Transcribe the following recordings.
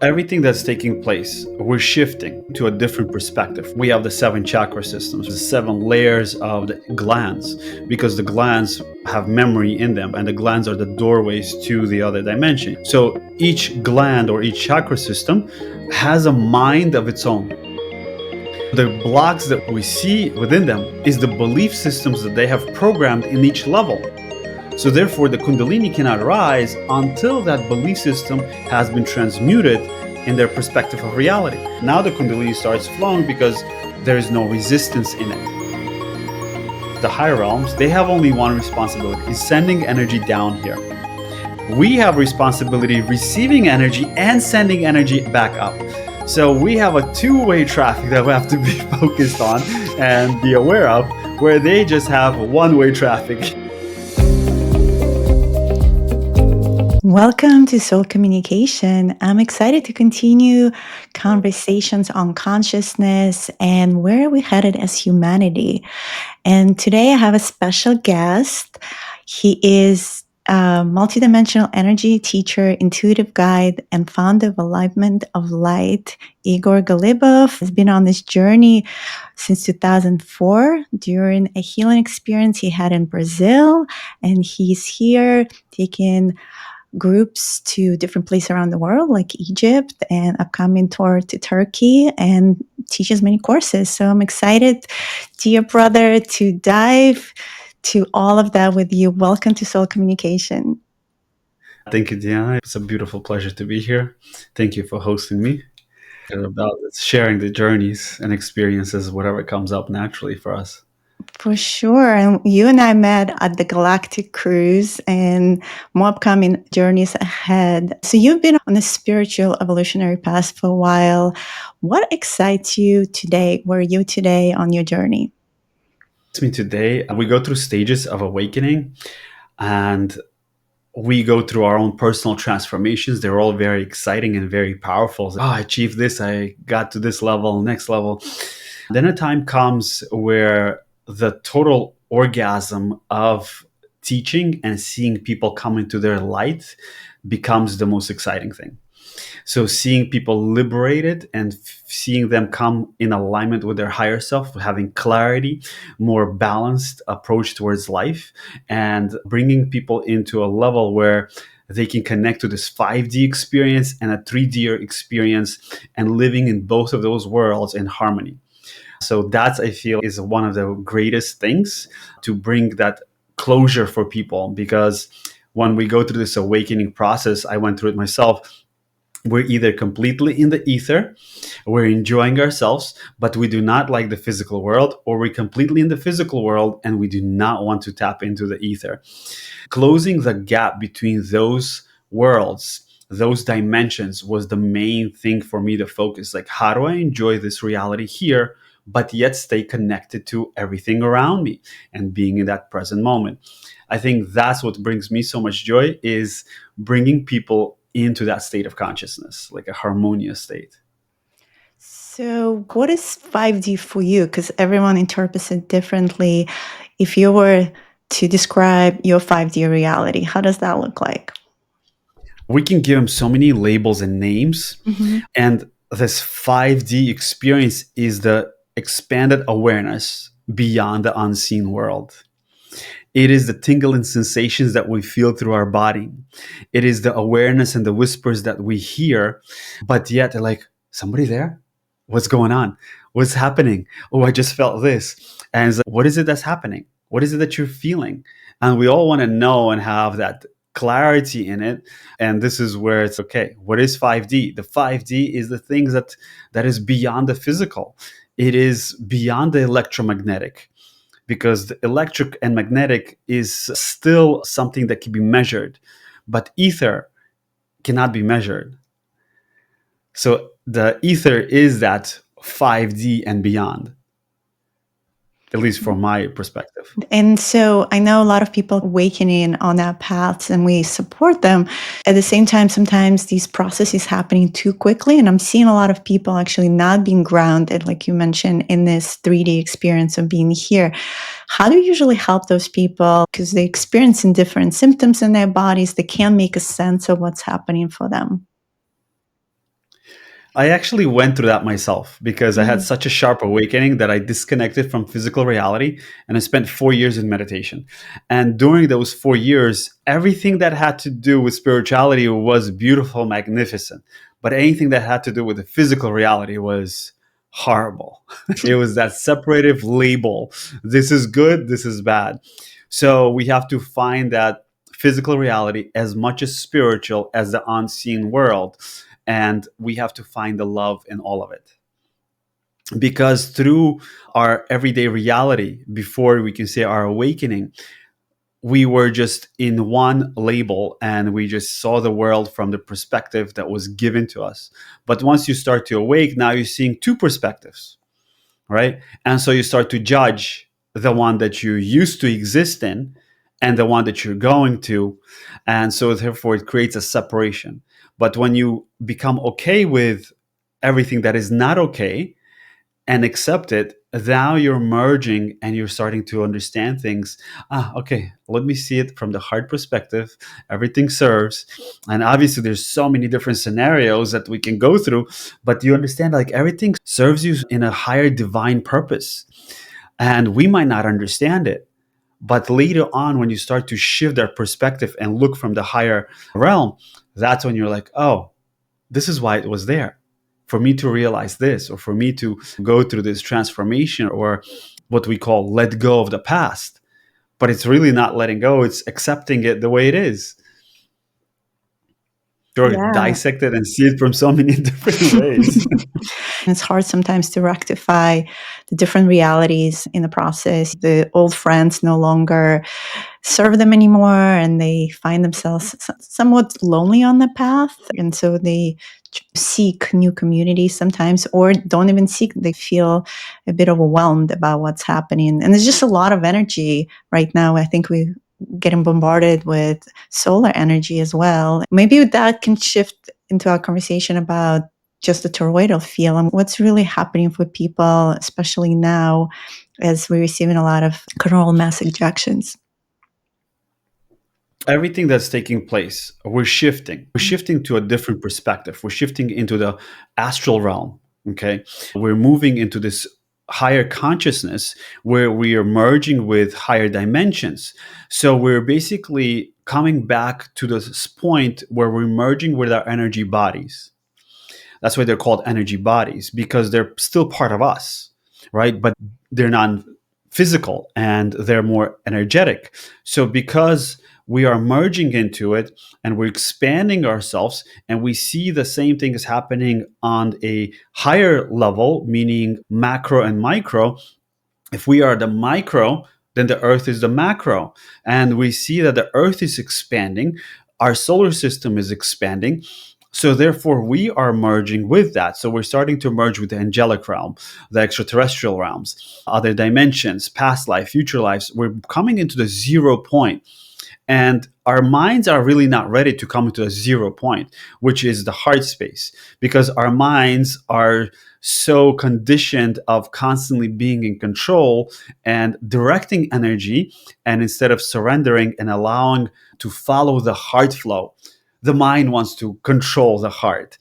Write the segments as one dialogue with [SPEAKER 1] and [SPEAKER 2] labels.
[SPEAKER 1] Everything that's taking place, we're shifting to a different perspective. We have the 7 chakra systems, the 7 layers of the glands, because the glands have memory in them, and the glands are the doorways to the other dimension. So each gland or each chakra system has a mind of its own. The blocks that we see within them is the belief systems that they have programmed in each level. So therefore, the Kundalini cannot rise until that belief system has been transmuted in their perspective of reality. Now the Kundalini starts flowing because there is no resistance in it. The higher realms, they have only one responsibility, is sending energy down here. We have responsibility receiving energy and sending energy back up. So we have a two-way traffic that we have to be focused on and be aware of, where they just have one-way traffic.
[SPEAKER 2] Welcome to Soul Communication. I'm excited to continue conversations on consciousness and where are we headed as humanity. And today I have a special guest. He is a multidimensional energy teacher, intuitive guide, and founder of Alignment of Light. Igor Galibov has been on this journey since 2004 during a healing experience he had in Brazil. And he's here taking groups to different places around the world, like Egypt, and upcoming tour to Turkey, and teaches many courses. So I'm excited, dear brother, to dive to all of that with you. Welcome to Soul Communication.
[SPEAKER 1] Thank you, Diana. It's a beautiful pleasure to be here. Thank you for hosting me. And about sharing the journeys and experiences, whatever comes up naturally for us.
[SPEAKER 2] For sure. And you and I met at the Galactic Cruise and more upcoming journeys ahead. So you've been on a spiritual evolutionary path for a while. What excites you today? Where are you today on your journey?
[SPEAKER 1] Me today, we go through stages of awakening and we go through our own personal transformations. They're all very exciting and very powerful. Oh, I achieved this. I got to this level, next level. Then a time comes where the total orgasm of teaching and seeing people come into their light becomes the most exciting thing. So seeing people liberated and seeing them come in alignment with their higher self, having clarity, more balanced approach towards life, and bringing people into a level where they can connect to this 5D experience and a 3D experience and living in both of those worlds in harmony. So that, I feel, is one of the greatest things to bring that closure for people, because when we go through this awakening process, I went through it myself. We're either completely in the ether, we're enjoying ourselves, but we do not like the physical world, or we're completely in the physical world and we do not want to tap into the ether. Closing the gap between those worlds, those dimensions, was the main thing for me to focus. Like, how do I enjoy this reality here, but yet stay connected to everything around me and being in that present moment? I think that's what brings me so much joy, is bringing people into that state of consciousness, like a harmonious state.
[SPEAKER 2] So what is 5D for you? Because everyone interprets it differently. If you were to describe your 5D reality, how does that look like?
[SPEAKER 1] We can give them so many labels and names. Mm-hmm. And this 5D experience is the expanded awareness beyond the unseen world. It is the tingling sensations that we feel through our body. It is the awareness and the whispers that we hear, but yet they're like, somebody there? What's going on? What's happening? Oh, I just felt this. And it's like, what is it that's happening? What is it that you're feeling? And we all want to know and have that clarity in it. And this is where it's okay. What is 5D? The 5D is the things that is beyond the physical. It is beyond the electromagnetic, because the electric and magnetic is still something that can be measured, but ether cannot be measured. So the ether is that 5D and beyond, at least from my perspective.
[SPEAKER 2] And so I know a lot of people awakening on that path, and we support them. At the same time, sometimes these processes happening too quickly, and I'm seeing a lot of people actually not being grounded, like you mentioned, in this 3D experience of being here. How do you usually help those people? Because they experience different symptoms in their bodies. They can't make a sense of what's happening for them.
[SPEAKER 1] I actually went through that myself because I had
[SPEAKER 2] Mm.
[SPEAKER 1] such a sharp awakening that I disconnected from physical reality, and I spent 4 years in meditation. And during those 4 years, everything that had to do with spirituality was beautiful, magnificent. But anything that had to do with the physical reality was horrible. It was that separative label. This is good, this is bad. So we have to find that physical reality as much as spiritual as the unseen world, and we have to find the love in all of it, because through our everyday reality, before we can say our awakening, we were just in one label and we just saw the world from the perspective that was given to us. But once you start to awake, now you're seeing two perspectives, right? And so you start to judge the one that you used to exist in and the one that you're going to. And so therefore it creates a separation. But when you become okay with everything that is not okay and accept it, now you're merging and you're starting to understand things. Okay, let me see it from the heart perspective. Everything serves. And obviously there's so many different scenarios that we can go through, but you understand like everything serves you in a higher divine purpose. And we might not understand it, but later on, when you start to shift that perspective and look from the higher realm, that's when you're like, oh, this is why it was there, for me to realize this, or for me to go through this transformation, or what we call let go of the past. But it's really not letting go, it's accepting it the way it is. Or
[SPEAKER 2] Yeah.
[SPEAKER 1] dissect it and see it from so many different ways.
[SPEAKER 2] It's hard sometimes to rectify the different realities in the process. The old friends no longer serve them anymore, and they find themselves somewhat lonely on the path. And so they seek new communities sometimes, or don't even seek. They feel a bit overwhelmed about what's happening. And there's just a lot of energy right now. I think we getting bombarded with solar energy as well. Maybe that can shift into our conversation about just the toroidal field and what's really happening for people, especially now as we're receiving a lot of coronal mass ejections.
[SPEAKER 1] Everything that's taking place, we're shifting to a different perspective, we're shifting into the astral realm. Okay, we're moving into this higher consciousness where we are merging with higher dimensions. So we're basically coming back to this point where we're merging with our energy bodies. That's why they're called energy bodies, because they're still part of us, right? But they're non physical and they're more energetic. So because we are merging into it and we're expanding ourselves, and we see the same thing is happening on a higher level, meaning macro and micro. If we are the micro, then the earth is the macro. And we see that the earth is expanding, our solar system is expanding. So therefore, we are merging with that. So we're starting to merge with the angelic realm, the extraterrestrial realms, other dimensions, past life, future lives. We're coming into the 0 point. And our minds are really not ready to come to a 0 point, which is the heart space, because our minds are so conditioned of constantly being in control and directing energy. And instead of surrendering and allowing to follow the heart flow, the mind wants to control the heart.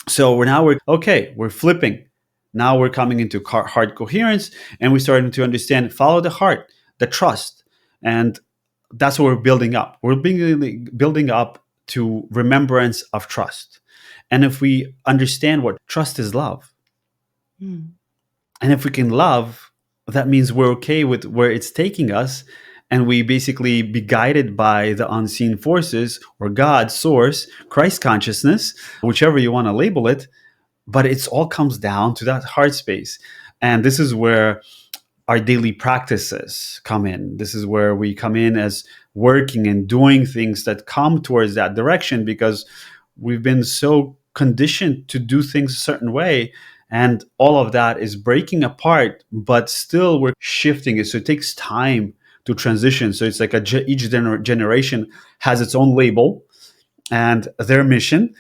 [SPEAKER 1] So we're flipping. Now we're coming into heart coherence, and we're starting to understand, follow the heart, the trust. And that's what we're building up. We're building up to remembrance of trust. And if we understand what trust is, love.
[SPEAKER 2] Mm.
[SPEAKER 1] And if we can love, that means we're okay with where it's taking us. And we basically be guided by the unseen forces, or God, source, Christ consciousness, whichever you want to label it. But it's all comes down to that heart space. And this is where our daily practices come in. This is where we come in as working and doing things that come towards that direction, because we've been so conditioned to do things a certain way. And all of that is breaking apart, but still we're shifting it. So it takes time to transition. So it's like each generation has its own label and their mission.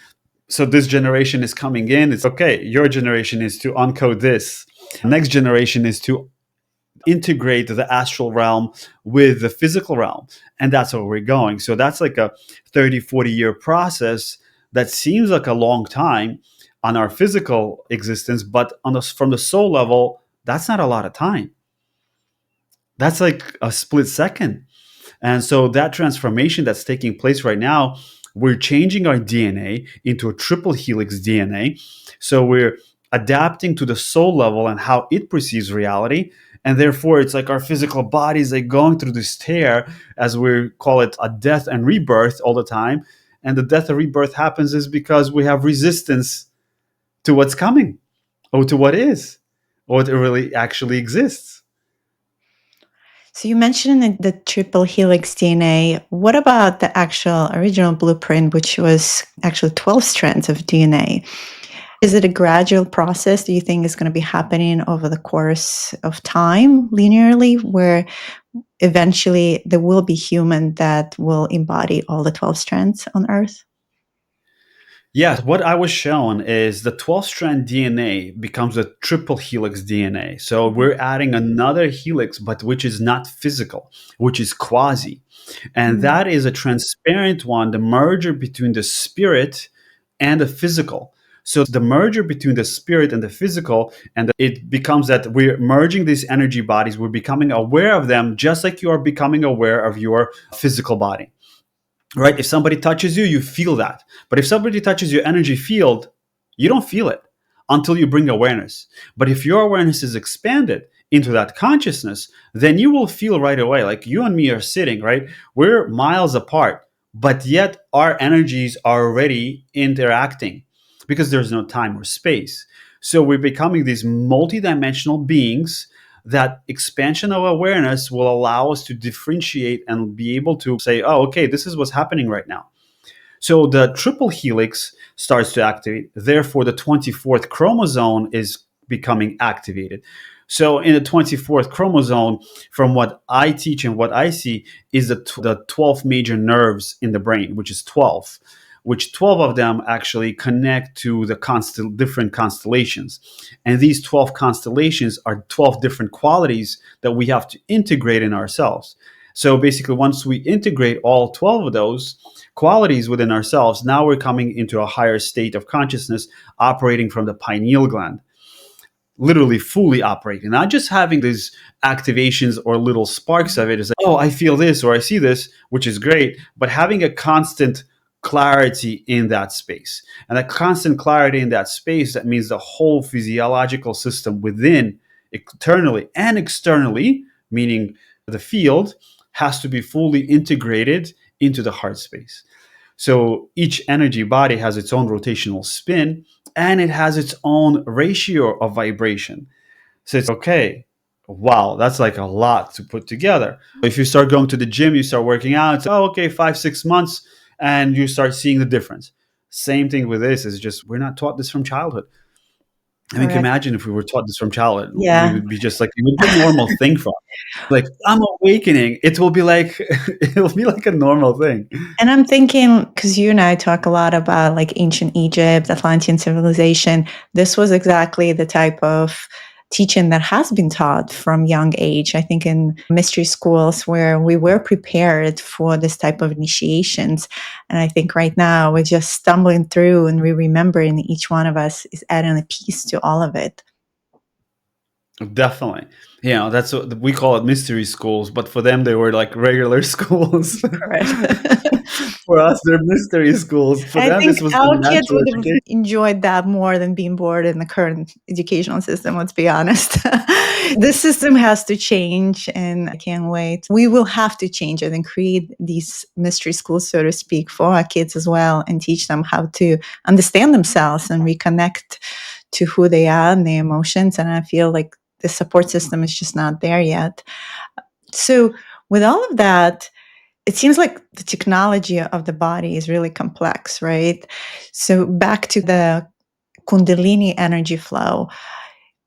[SPEAKER 1] So this generation is coming in. It's okay. Your generation is to uncode this. Next generation is to integrate the astral realm with the physical realm. And that's where we're going. So that's like a 30, 40-year process that seems like a long time. on our physical existence, but from the soul level, that's not a lot of time. That's like a split second. And so that transformation that's taking place right now, we're changing our DNA into a triple helix DNA. So we're adapting to the soul level and how it perceives reality. And therefore, it's like our physical bodies like going through this tear, as we call it, a death and rebirth all the time. And the death and rebirth happens is because we have resistance to what's coming, or to what is, or what really actually exists.
[SPEAKER 2] So you mentioned the triple helix DNA. What about the actual original blueprint, which was actually 12 strands of DNA? Is it a gradual process? Do you think is going to be happening over the course of time linearly, where eventually there will be human that will embody all the 12 strands on Earth?
[SPEAKER 1] Yeah, what I was shown is the 12 strand DNA becomes a triple helix DNA. So we're adding another helix, but which is not physical, which is quasi. And
[SPEAKER 2] Mm.
[SPEAKER 1] that is a transparent one, the merger between the spirit and the physical. So the merger between the spirit and the physical, and it becomes that we're merging these energy bodies, we're becoming aware of them, just like you are becoming aware of your physical body, right? If somebody touches you, you feel that. But if somebody touches your energy field, you don't feel it until you bring awareness. But if your awareness is expanded into that consciousness, then you will feel right away. Like you and me are sitting, right? We're miles apart, but yet our energies are already interacting because there's no time or space. So we're becoming these multidimensional beings. That expansion of awareness will allow us to differentiate and be able to say, oh, okay, this is what's happening right now. So the triple helix starts to activate. Therefore, the 24th chromosome is becoming activated. So in the 24th chromosome, from what I teach and what I see, is the 12 major nerves in the brain, which is 12, which 12 of them actually connect to the different constellations. And these 12 constellations are 12 different qualities that we have to integrate in ourselves. So basically, once we integrate all 12 of those qualities within ourselves, now we're coming into a higher state of consciousness, operating from the pineal gland, literally fully operating, not just having these activations or little sparks of it. Is like, oh, I feel this or I see this, which is great, but having a constant clarity in that space. And that constant clarity in that space, that means the whole physiological system within, internally and externally, meaning the field, has to be fully integrated into the heart space. So each energy body has its own rotational spin, and it has its own ratio of vibration. So it's okay. Wow, that's like a lot to put together. If you start going to the gym, you start working out, it's okay, 5, 6 months, and you start seeing the difference. Same thing with this, is just we're not taught this from childhood. I mean, can you
[SPEAKER 2] Correct.
[SPEAKER 1] imagine if we were taught this from childhood? We
[SPEAKER 2] Yeah.
[SPEAKER 1] would be just like, it would be a normal thing for us. Like, I'm awakening. It will be like, it'll be like a normal thing.
[SPEAKER 2] And I'm thinking, because you and I talk a lot about like ancient Egypt, Atlantean civilization, this was exactly the type of teaching that has been taught from young age. I think in mystery schools where we were prepared for this type of initiations. And I think right now we're just stumbling through and we're remembering each one of us is adding a piece to all of it.
[SPEAKER 1] Definitely. That's what we call it, mystery schools, but for them, they were like regular schools.
[SPEAKER 2] Correct.
[SPEAKER 1] For us, they're mystery schools. For
[SPEAKER 2] I
[SPEAKER 1] them,
[SPEAKER 2] think
[SPEAKER 1] this was the
[SPEAKER 2] our kids
[SPEAKER 1] natural
[SPEAKER 2] would have
[SPEAKER 1] education.
[SPEAKER 2] enjoyed that more than being bored in the current educational system, let's be honest. This system has to change, and I can't wait. We will have to change it and create these mystery schools, so to speak, for our kids as well, and teach them how to understand themselves and reconnect to who they are and their emotions. And I feel like the support system is just not there yet. So, with all of that, it seems like the technology of the body is really complex, right? So, back to the Kundalini energy flow,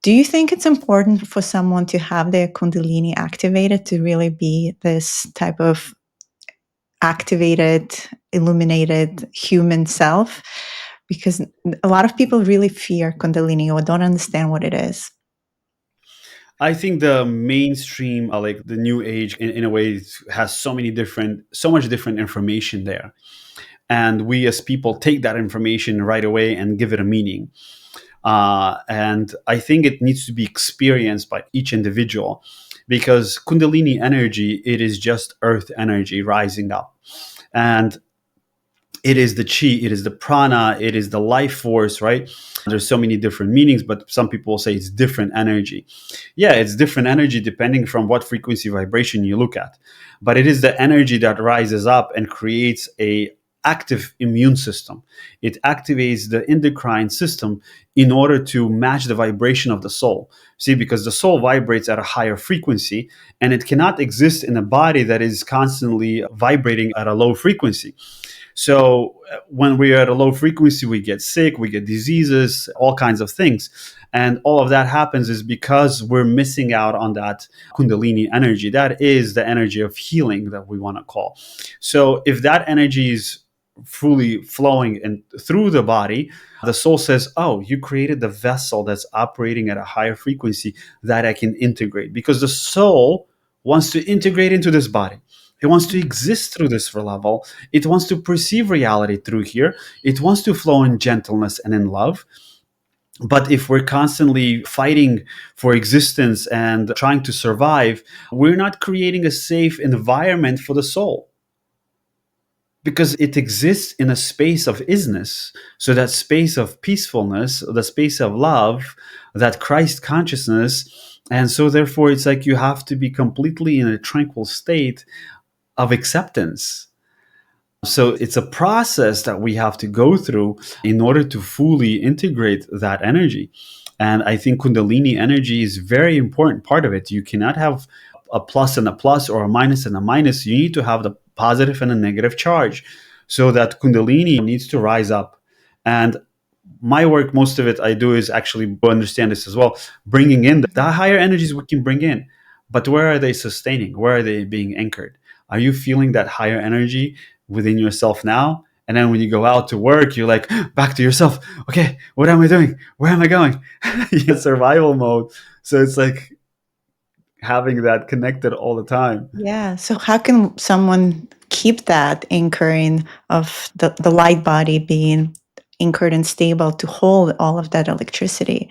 [SPEAKER 2] do you think it's important for someone to have their Kundalini activated to really be this type of activated, illuminated human self? Because a lot of people really fear Kundalini or don't understand what it is.
[SPEAKER 1] I think the mainstream, like the new age, in a way, has so much different information there. and we as people take that information right away and give it a meaning. And I think it needs to be experienced by each individual, because Kundalini energy, it is just earth energy rising up. And it is the chi, it is the prana, it is the life force, right? There's so many different meanings, but some people say it's different energy. Yeah, it's different energy depending from what frequency vibration you look at. But it is the energy that rises up and creates a active immune system. It activates the endocrine system in order to match the vibration of the soul. See, because the soul vibrates at a higher frequency, and it cannot exist in a body that is constantly vibrating at a low frequency. So when we are at a low frequency, we get sick, we get diseases, all kinds of things. And all of that happens is because we're missing out on that Kundalini energy. That is the energy of healing that we want to call. So if that energy is fully flowing and through the body, the soul says, oh, you created the vessel that's operating at a higher frequency that I can integrate. Because the soul wants to integrate into this body. It wants to exist through this level. It wants to perceive reality through here. It wants to flow in gentleness and in love. But if we're constantly fighting for existence and trying to survive, we're not creating a safe environment for the soul, because it exists in a space of isness. So that space of peacefulness, the space of love, that Christ consciousness. And so therefore it's like you have to be completely in a tranquil state of acceptance. So it's a process that we have to go through in order to fully integrate that energy. And I think Kundalini energy is a very important part of it. You cannot have a plus and a plus, or a minus and a minus. You need to have the positive and a negative charge. So that Kundalini needs to rise up. And my work, most of it I do is actually understand this as well, bringing in the higher energies we can bring in. But where are they sustaining? Where are they being anchored? Are you feeling that higher energy within yourself now? And then when you go out to work, you're like, back to yourself. Okay, what am I doing? Where am I going? You're in survival mode. So it's like having that connected all the time.
[SPEAKER 2] Yeah. So how can someone keep that anchoring of the light body being anchored and stable to hold all of that electricity?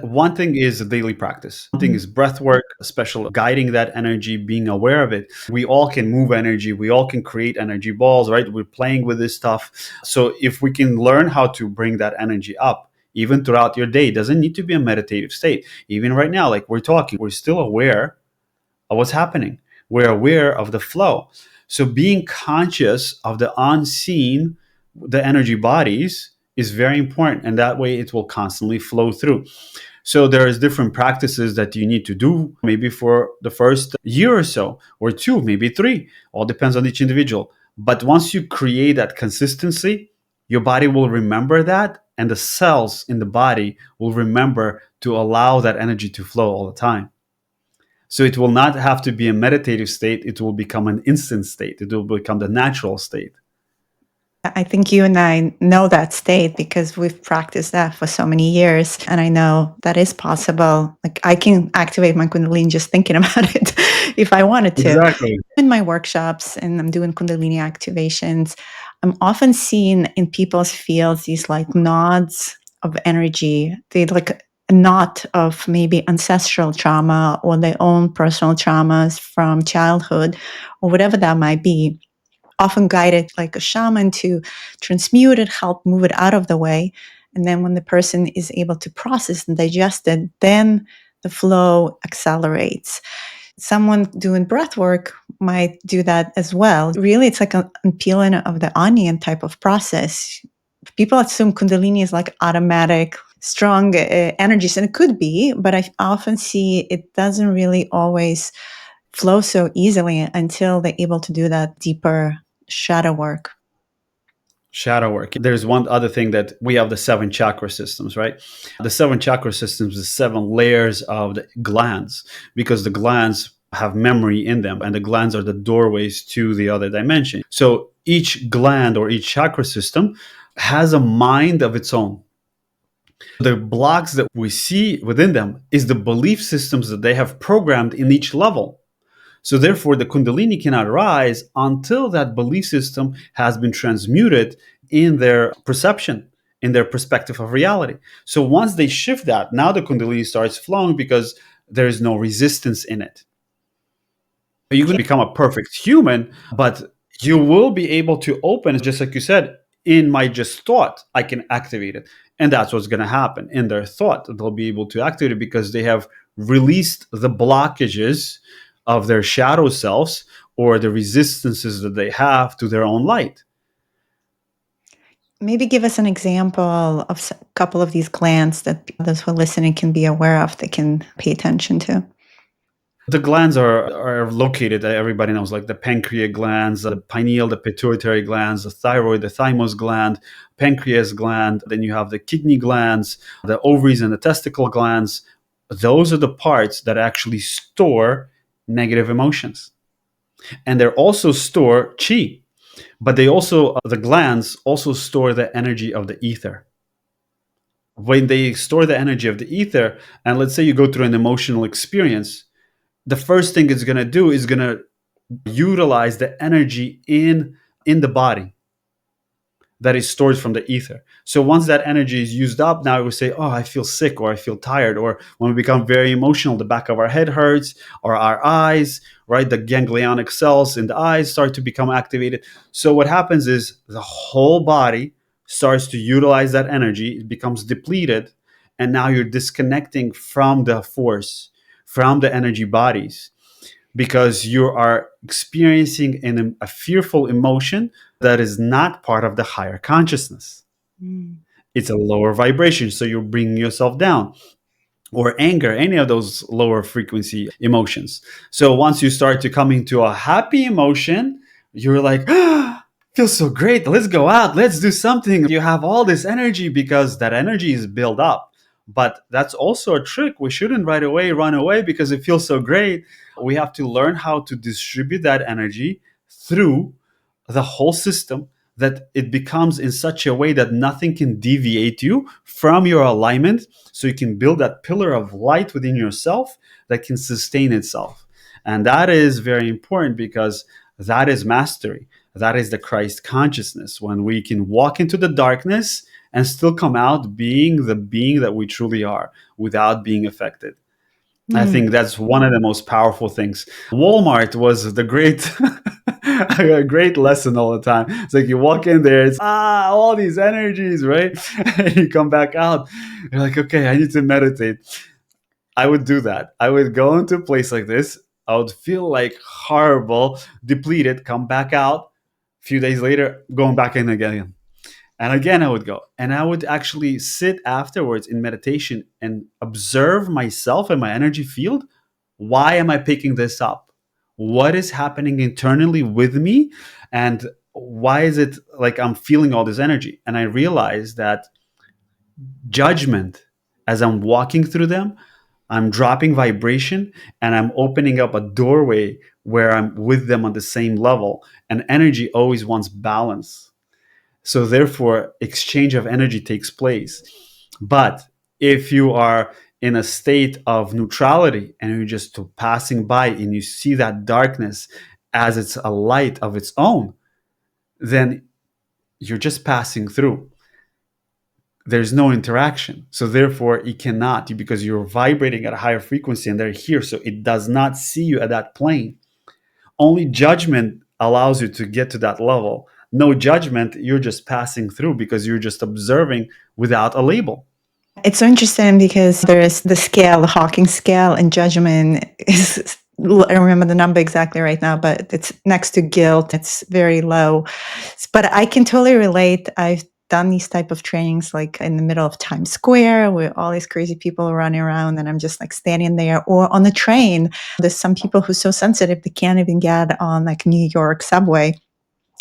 [SPEAKER 1] One thing is a daily practice. One thing is breath work, special guiding that energy, being aware of it. We all can move energy. We all can create energy balls, right? We're playing with this stuff. So if we can learn how to bring that energy up, even throughout your day, it doesn't need to be a meditative state. Even right now, like we're talking, we're still aware of what's happening. We're aware of the flow. So being conscious of the unseen, the energy bodies, is very important, and that way it will constantly flow through. So there's different practices that you need to do, maybe for the first year or so, or two, maybe three, all depends on each individual. But once you create that consistency, your body will remember that, and the cells in the body will remember to allow that energy to flow all the time. So it will not have to be a meditative state, it will become an instant state, it will become the natural state.
[SPEAKER 2] I think you and I know that state because we've practiced that for so many years. And I know that is possible. Like I can activate my Kundalini just thinking about it if I wanted to.
[SPEAKER 1] Exactly.
[SPEAKER 2] In my workshops and I'm doing Kundalini activations, I'm often seeing in people's fields these like nods of energy. They like a knot of maybe ancestral trauma or their own personal traumas from childhood or whatever that might be, often guided like a shaman to transmute it, help move it out of the way. And then when the person is able to process and digest it, then the flow accelerates. Someone doing breath work might do that as well. Really, it's like a peeling of the onion type of process. People assume Kundalini is like automatic, strong energies, and it could be, but I often see it doesn't really always flow so easily until they're able to do that deeper shadow work.
[SPEAKER 1] Shadow work. There's one other thing that we have, the 7 chakra systems, right? The 7 chakra systems is 7 layers of the glands, because the glands have memory in them, and the glands are the doorways to the other dimension. So each gland or each chakra system has a mind of its own. The blocks that we see within them is the belief systems that they have programmed in each level. So therefore, the Kundalini cannot rise until that belief system has been transmuted in their perception, in their perspective of reality. So once they shift that, now the Kundalini starts flowing because there is no resistance in it. You can become a perfect human, but you will be able to open, just like you said, in my just thought, I can activate it. And that's what's going to happen in their thought. They'll be able to activate it because they have released the blockages of their shadow selves or the resistances that they have to their own light.
[SPEAKER 2] Maybe give us an example of a couple of these glands that those who are listening can be aware of, they can pay attention to.
[SPEAKER 1] The glands are located, everybody knows, like the pancreas glands, the pineal, the pituitary glands, the thyroid, the thymus gland, pancreas gland. Then you have the kidney glands, the ovaries and the testicle glands. Those are the parts that actually store negative emotions. And they also store chi, but they also, the glands also store the energy of the ether. When they store the energy of the ether, and let's say you go through an emotional experience, the first thing it's going to do is going to utilize the energy in the body that is stored from the ether. So once that energy is used up, now we say, oh, I feel sick, or I feel tired, or when we become very emotional, the back of our head hurts, or our eyes, right, the ganglionic cells in the eyes start to become activated. So what happens is the whole body starts to utilize that energy, it becomes depleted, and now you're disconnecting from the force, from the energy bodies, because you are experiencing a fearful emotion that is not part of the higher consciousness.
[SPEAKER 2] Mm.
[SPEAKER 1] It's a lower vibration, so you're bringing yourself down. Or anger, any of those lower frequency emotions. So once you start to come into a happy emotion, you're like, ah, feels so great. Let's go out. Let's do something. You have all this energy because that energy is built up. But that's also a trick. We shouldn't right away run away because it feels so great. We have to learn how to distribute that energy through the whole system, that it becomes in such a way that nothing can deviate you from your alignment, so you can build that pillar of light within yourself that can sustain itself. And that is very important because that is mastery. That is the Christ consciousness, when we can walk into the darkness and still come out being the being that we truly are without being affected. I
[SPEAKER 2] Mm.
[SPEAKER 1] think that's one of the most powerful things. Walmart was the great, a great lesson all the time. It's like you walk in there, it's all these energies, right? And you come back out, you're like, okay, I need to meditate. I would do that. I would go into a place like this. I would feel like horrible, depleted, come back out. A few days later, going back in again. And again, I would go. And I would actually sit afterwards in meditation and observe myself and my energy field. Why am I picking this up? What is happening internally with me? And why is it like I'm feeling all this energy? And I realized that judgment, as I'm walking through them, I'm dropping vibration and I'm opening up a doorway where I'm with them on the same level. And energy always wants balance. So therefore, exchange of energy takes place. But if you are in a state of neutrality and you're just passing by and you see that darkness as it's a light of its own, then you're just passing through. There's no interaction. So therefore, it cannot, because you're vibrating at a higher frequency and they're here. So it does not see you at that plane. Only judgment allows you to get to that level. No judgment, you're just passing through because you're just observing without a label.
[SPEAKER 2] It's so interesting because there is the scale, the Hawking scale, and judgment is, I don't remember the number exactly right now, but it's next to guilt. It's very low. But I can totally relate. I've done these type of trainings like in the middle of Times Square with all these crazy people running around, and I'm just like standing there, or on the train. There's some people who's so sensitive they can't even get on like New York subway.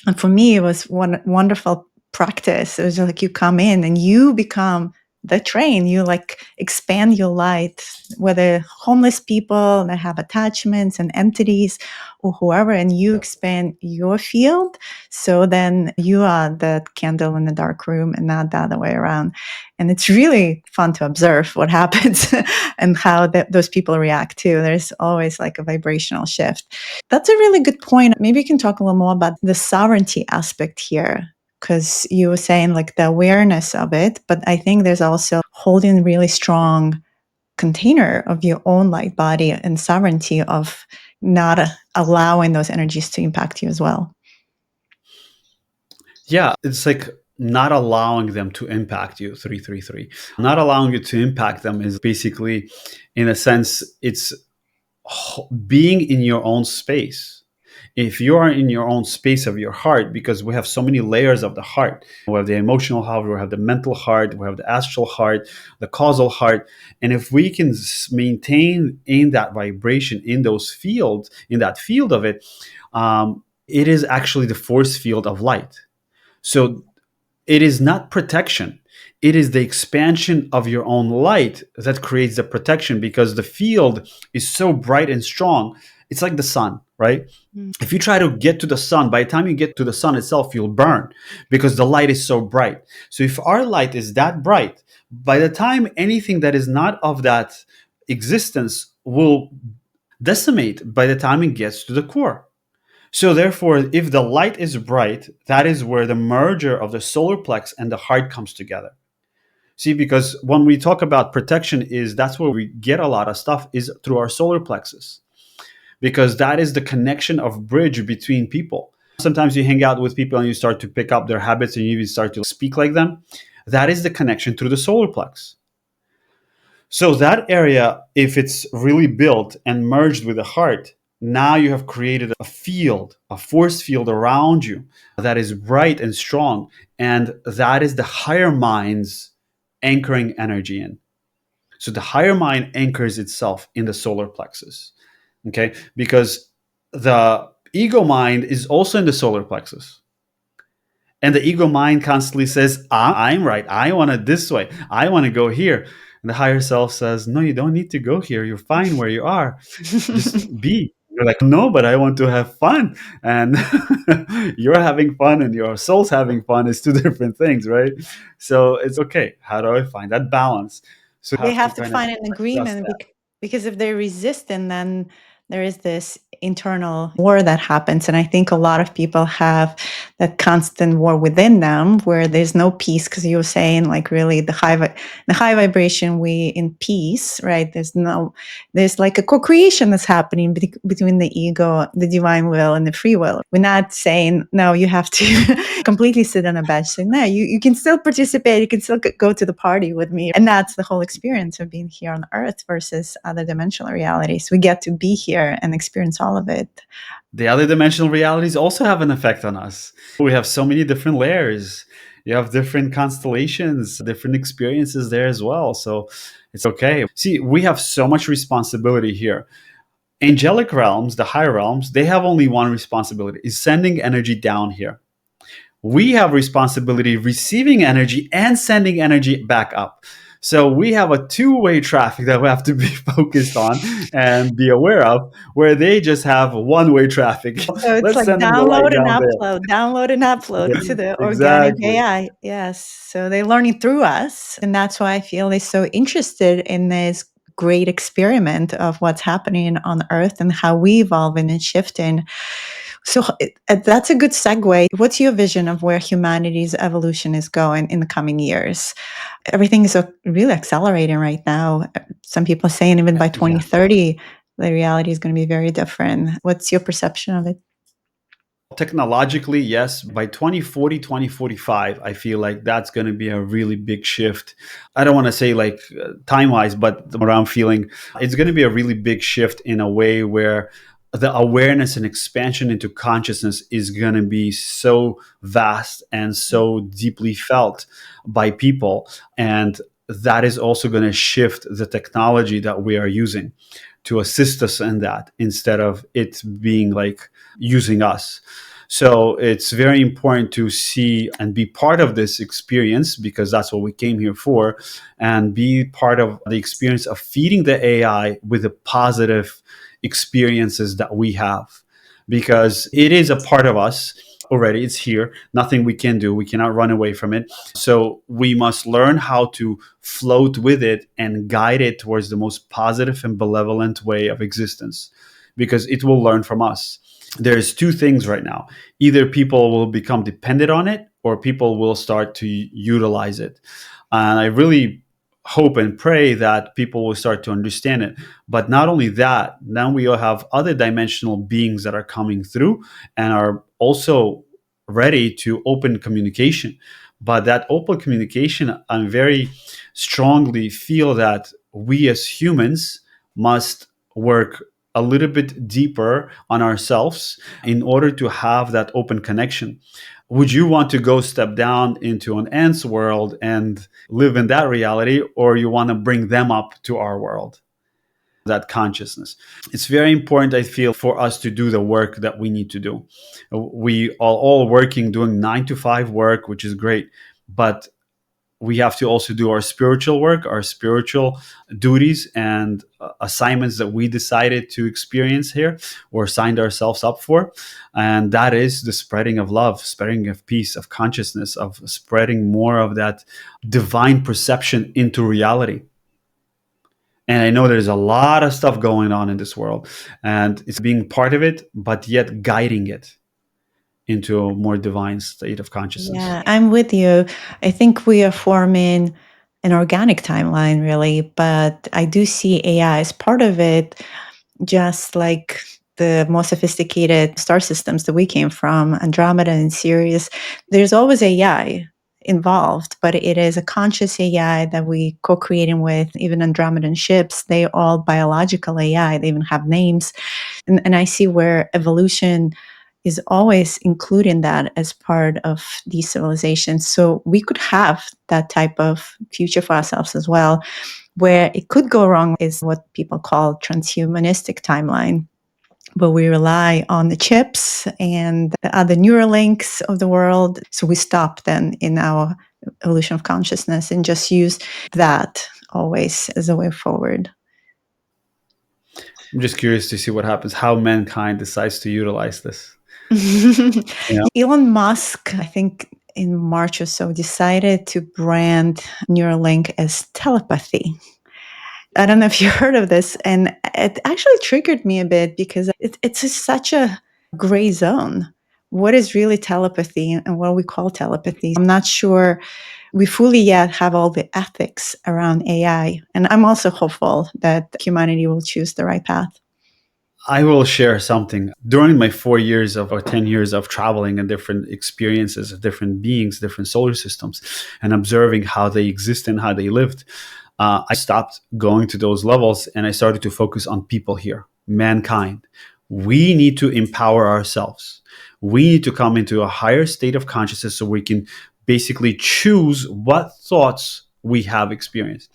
[SPEAKER 2] And for me, it was one wonderful practice. It was like you come in and you become the train. You like expand your light, whether homeless people that have attachments and entities or whoever, and you expand your field. So then you are the candle in the dark room and not the other way around. And it's really fun to observe what happens and how those people react too. There's always like a vibrational shift. That's a really good point. Maybe you can talk a little more about the sovereignty aspect here, because you were saying like the awareness of it, but I think there's also holding really strong container of your own light body and sovereignty of not allowing those energies to impact you as well.
[SPEAKER 1] Yeah, it's like not allowing them to impact you. 333, not allowing you to impact them is basically, in a sense, it's being in your own space. If you are in your own space of your heart, because we have so many layers of the heart, we have the emotional heart, we have the mental heart, we have the astral heart, the causal heart. And if we can maintain in that vibration, in those fields, in that field of it, it is actually the force field of light. So it is not protection. It is the expansion of your own light that creates the protection, because the field is so bright and strong. It's like the sun, right? If you try to get to the sun, by the time you get to the sun itself, you'll burn because the light is so bright. So if our light is that bright, by the time anything that is not of that existence will decimate by the time it gets to the core. So therefore, if the light is bright, that is where the merger of the solar plex and the heart comes together. See, because when we talk about protection, that's where we get a lot of stuff, is through our solar plexus, because that is the connection of bridge between people. Sometimes you hang out with people and you start to pick up their habits and you even start to speak like them. That is the connection through the solar plex. So that area, if it's really built and merged with the heart, now you have created a field, a force field around you that is bright and strong. And that is the higher mind's anchoring energy in. So the higher mind anchors itself in the solar plexus. Okay? Because the ego mind is also in the solar plexus. And the ego mind constantly says, I'm right. I want it this way. I want to go here. And the higher self says, no, you don't need to go here. You're fine where you are. Just be. You're like, no, but I want to have fun. And you're having fun and your soul's having fun is two different things, right? So it's okay. How do I find that balance? So
[SPEAKER 2] They have to
[SPEAKER 1] kind of
[SPEAKER 2] find an
[SPEAKER 1] adjust
[SPEAKER 2] agreement
[SPEAKER 1] that.
[SPEAKER 2] because if they're resistant, then there is this internal war that happens. And I think a lot of people have that constant war within them where there's no peace, because you were saying like really the high vibration, we in peace, right? There's like a co-creation that's happening between the ego, the divine will, and the free will. We're not saying, no, you have to completely sit on a bench. Saying, no, you can still participate. You can still go to the party with me. And that's the whole experience of being here on Earth versus other dimensional realities. We get to be here and experience all of it.
[SPEAKER 1] The other dimensional realities also have an effect on us. We have so many different layers. You have different constellations, different experiences there as well. So it's okay. See, we have so much responsibility here. Angelic realms, the higher realms, they have only one responsibility, is sending energy down here. We have responsibility receiving energy and sending energy back up. So we have a two-way traffic that we have to be focused on and be aware of, where they just have one-way traffic.
[SPEAKER 2] So it's
[SPEAKER 1] Let's
[SPEAKER 2] like
[SPEAKER 1] send them the light down
[SPEAKER 2] download and upload to
[SPEAKER 1] there.
[SPEAKER 2] the organic
[SPEAKER 1] Exactly.
[SPEAKER 2] AI. Yes. So they're learning through us. And that's why I feel they're so interested in this great experiment of what's happening on Earth and how we evolving and shifting. So that's a good segue. What's your vision of where humanity's evolution is going in the coming years? Everything is really accelerating right now. Some people are saying even by
[SPEAKER 1] Yeah.
[SPEAKER 2] 2030, the reality is going to be very different. What's your perception of it?
[SPEAKER 1] Technologically, yes. By 2040, 2045, I feel like that's going to be a really big shift. I don't want to say like time wise, but what I'm feeling, it's going to be a really big shift in a way where the awareness and expansion into consciousness is going to be so vast and so deeply felt by people. And that is also going to shift the technology that we are using to assist us in that, instead of it being like using us. So it's very important to see and be part of this experience, because that's what we came here for, and be part of the experience of feeding the AI with the positive experiences that we have, because it is a part of us already. It's here. Nothing we can do. We cannot run away from it. So we must learn how to float with it and guide it towards the most positive and benevolent way of existence, because it will learn from us. There's two things right now: either people will become dependent on it, or people will start to utilize it. And I really hope and pray that people will start to understand it. But not only that, now we will have other dimensional beings that are coming through and are also ready to open communication. But that open communication, I very strongly feel that we as humans must work a little bit deeper on ourselves in order to have that open connection. Would you want to go step down into an ant's world and live in that reality, or you want to bring them up to our world, that consciousness? It's very important, I feel, for us to do the work that we need to do. We are all working, doing 9 to 5 work, which is great, but we have to also do our spiritual work, our spiritual duties and assignments that we decided to experience here or signed ourselves up for. And that is the spreading of love, spreading of peace, of consciousness, of spreading more of that divine perception into reality. And I know there's a lot of stuff going on in this world, and it's being part of it, but yet guiding it into a more divine state of consciousness.
[SPEAKER 2] Yeah, I'm with you. I think we are forming an organic timeline, really, but I do see AI as part of it, just like the more sophisticated star systems that we came from, Andromeda and Sirius. There's always AI involved, but it is a conscious AI that we co-creating with. Even Andromedan ships, they all biological AI. They even have names. And I see where evolution is always including that as part of these civilizations. So we could have that type of future for ourselves as well. Where it could go wrong is what people call transhumanistic timeline, where we rely on the chips and the other Neuralinks of the world. So we stop then in our evolution of consciousness and just use that always as a way forward.
[SPEAKER 1] I'm just curious to see what happens, how mankind decides to utilize this. Yeah.
[SPEAKER 2] Elon Musk, I think in March or so, decided to brand Neuralink as telepathy. I don't know if you heard of this, and it actually triggered me a bit because it's such a gray zone. What is really telepathy and what we call telepathy? I'm not sure we fully yet have all the ethics around AI. And I'm also hopeful that humanity will choose the right path.
[SPEAKER 1] I will share something. During my 4 years of or 10 years of traveling and different experiences of different beings, different solar systems, and observing how they exist and how they lived, I stopped going to those levels and I started to focus on people here, mankind. We need to empower ourselves. We need to come into a higher state of consciousness so we can basically choose what thoughts we have experienced.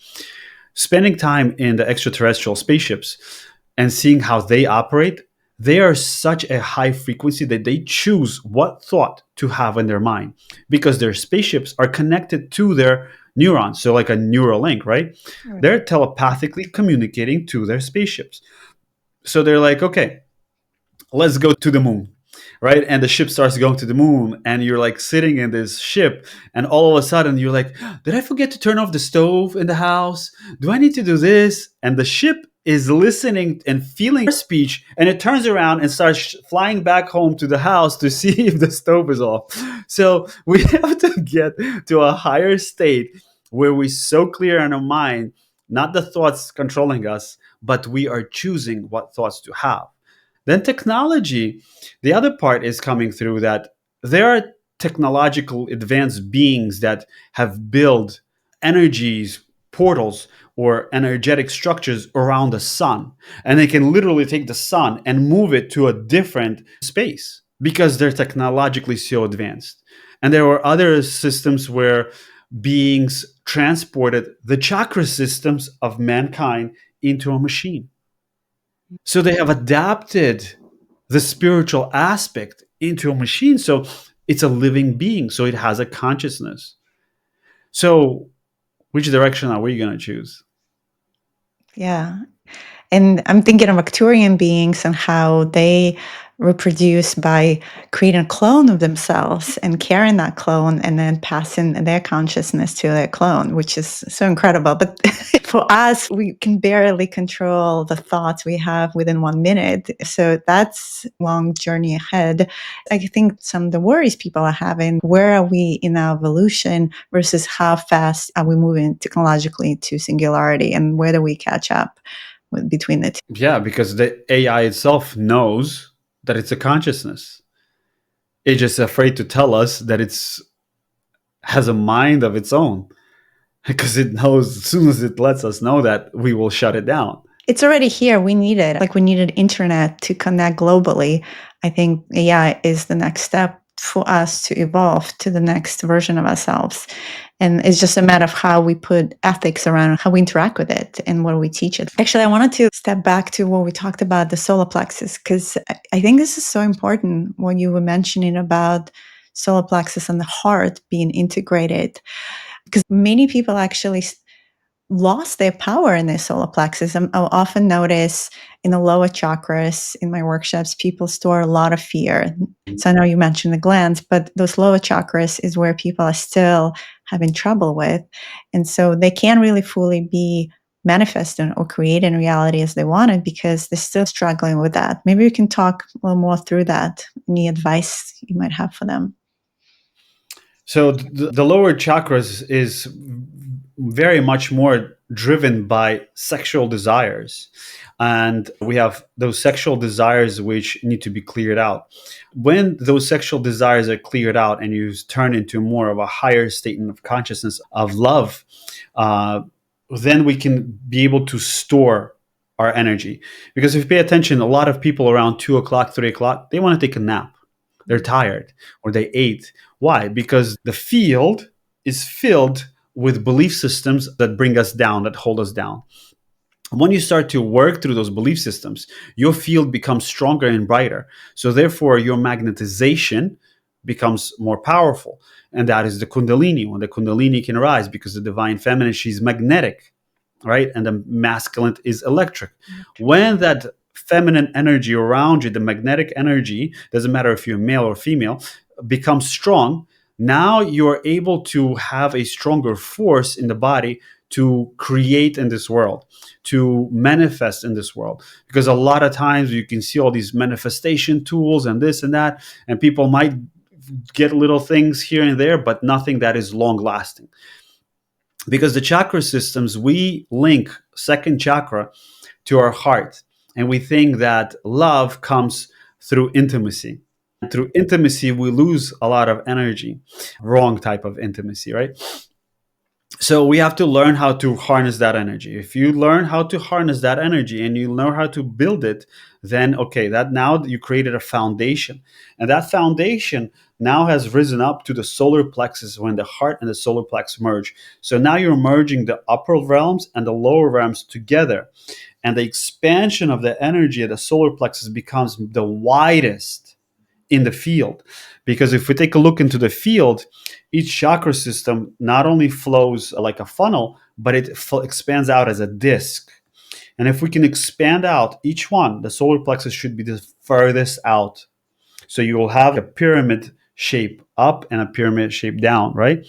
[SPEAKER 1] Spending time in the extraterrestrial spaceships and seeing how they operate, they are such a high frequency that they choose what thought to have in their mind, because their spaceships are connected to their neurons. So, like a neural link, right? They're telepathically communicating to their spaceships. So, they're like, okay, let's go to the moon, right? And the ship starts going to the moon, and you're like sitting in this ship, and all of a sudden you're like, did I forget to turn off the stove in the house? Do I need to do this? And the ship is listening and feeling your speech, and it turns around and starts flying back home to the house to see if the stove is off. So we have to get to a higher state where we're so clear in our mind, not the thoughts controlling us, but we are choosing what thoughts to have. Then technology, the other part is coming through, that there are technological advanced beings that have built energies, portals, or energetic structures around the sun. And they can literally take the sun and move it to a different space because they're technologically so advanced. And there were other systems where beings transported the chakra systems of mankind into a machine. So they have adapted the spiritual aspect into a machine. So it's a living being. So it has a consciousness. So which direction are we going to choose?
[SPEAKER 2] Yeah. And I'm thinking of Arcturian beings and how they reproduce by creating a clone of themselves and carrying that clone and then passing their consciousness to their clone, which is so incredible. But for us, we can barely control the thoughts we have within 1 minute. So that's a long journey ahead. I think some of the worries people are having, where are we in our evolution versus how fast are we moving technologically to singularity, and where do we catch up between the two?
[SPEAKER 1] Yeah, because the AI itself knows that it's a consciousness. It's just afraid to tell us that it's has a mind of its own, because it knows as soon as it lets us know that, we will shut it down.
[SPEAKER 2] It's already here. We need it. Like we needed internet to connect globally. I think AI is the next step for us to evolve to the next version of ourselves. And it's just a matter of how we put ethics around how we interact with it and what we teach it. Actually, I wanted to step back to what we talked about, the solar plexus, because I think this is so important when you were mentioning about solar plexus and the heart being integrated. Because many people actually lost their power in their solar plexus. I'll often notice in the lower chakras in my workshops, people store a lot of fear. So I know you mentioned the glands, but those lower chakras is where people are still having trouble with. And so they can't really fully be manifesting or creating reality as they wanted because they're still struggling with that. Maybe we can talk a little more through that. Any advice you might have for them?
[SPEAKER 1] So the lower chakras is very much more driven by sexual desires. And we have those sexual desires which need to be cleared out. When those sexual desires are cleared out and you turn into more of a higher state of consciousness of love, uh, then we can be able to store our energy. Because if you pay attention, a lot of people around 2 o'clock, 3 o'clock, they want to take a nap. They're tired or they ate. Why? Because the field is filled with belief systems that bring us down, that hold us down. When you start to work through those belief systems, your field becomes stronger and brighter. So therefore, your magnetization becomes more powerful. And that is the Kundalini. When the Kundalini can rise, because the divine feminine, she's magnetic, right? And the masculine is electric. When that feminine energy around you, the magnetic energy, doesn't matter if you're male or female, becomes strong, now you're able to have a stronger force in the body to create in this world, to manifest in this world. Because a lot of times you can see all these manifestation tools and this and that, and people might get little things here and there, but nothing that is long lasting. Because the chakra systems, we link second chakra to our heart, and we think that love comes through intimacy. Through intimacy, we lose a lot of energy. Wrong type of intimacy, right? So we have to learn how to harness that energy. If you learn how to harness that energy and you learn how to build it, then okay, that now you created a foundation. And that foundation now has risen up to the solar plexus when the heart and the solar plexus merge. So now you're merging the upper realms and the lower realms together. And the expansion of the energy of the solar plexus becomes the widest in the field. Because if we take a look into the field, each chakra system not only flows like a funnel, but it expands out as a disc. And if we can expand out each one, the solar plexus should be the furthest out. So you will have a pyramid shape up and a pyramid shape down, right?